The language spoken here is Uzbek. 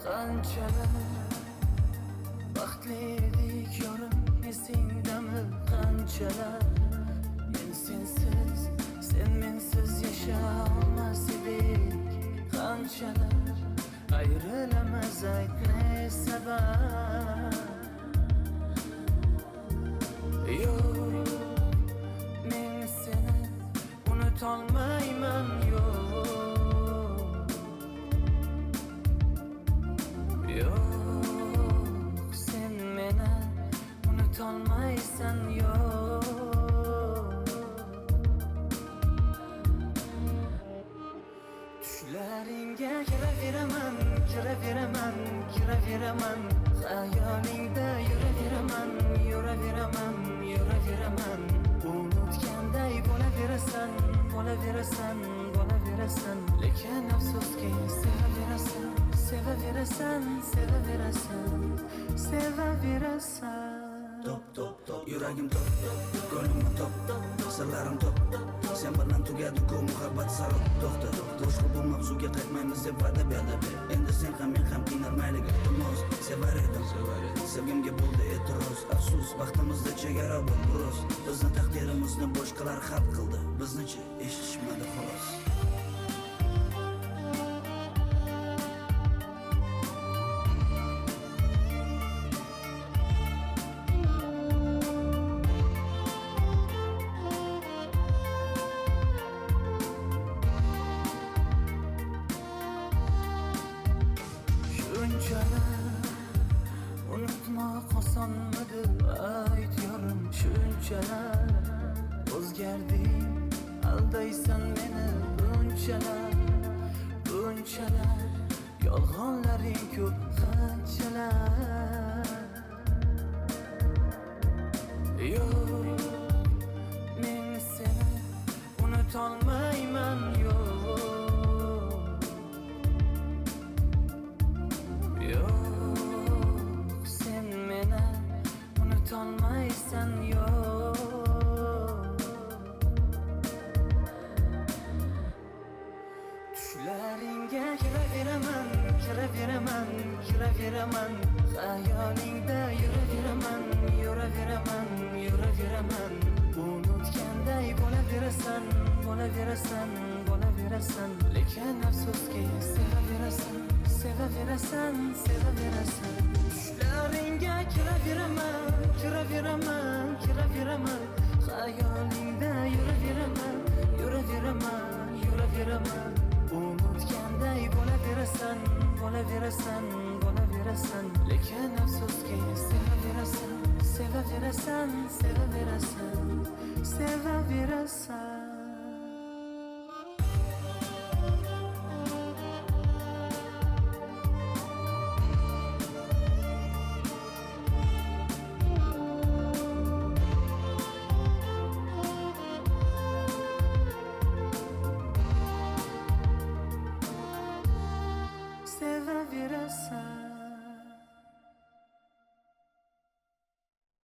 Qanchalar baxtli edik yorim, esingdami? Qanchalar men sensiz, sen mensiz yasha olmas edik. Qanchalar ayrilamiz, aytma sabab. Yo'q, men seni unutolmayman. Yo'q, sen meni unutolmaysan. Tushlaringga kiraveraman, kiraveraman, kiraveraman. Xayolingda yuraveraman, yuraveraman, yuraveraman. Unutganday bo'laverasan, bo'laverasan, bo'laverasan. Lekin afsuski sevaverasan, sevaverasan, sevaverasan, sevaverasan. Top top top, yuragim top, ko'nglim top, sirlarim top. Sen bilan tugadi-ku muhabbat sarot. To'xta, boshqa bu mavzuga qaytmaymiz deb va'da berdi. Endi sen ham men ham qiynalmaylik. Iltimos, sevar edim, sevgimga bo'ldi e'tiroz. Afsus, vaqtimizda chegara bor biroz. Bizni taqdirimizni boshqalar hal qildi, biznichi eshitishmadi xolos. Unutmoq osonmidi, ayt yorim. Shunchalar o'zgarding, aldaysan meni. Bunchalar, bunchalar yolg'onlaring ko'p. Qanchalar yo'q, men seni unutolmayman. Unutolmaysan. Tushlaringga kiraveraman, kiraveraman, kiraveraman. Xayolingda yuraveraman, yuraveraman, yuraveraman. Unutganday bo'laverasan, bo'laverasan, bo'laverasan. Lekin afsuski sevaverasan, sevaverasan, sevaverasan. Tushlaringga kiraveraman, kiraveraman, kiraveraman. Xayolingda yuraveraman, yuraveraman, yuraveraman. Unutganday bo'laverasan, bo'laverasan, bo'laverasan. Lekin afsuski sevaverasan, sevaverasan, sevaverasan, sevaverasan.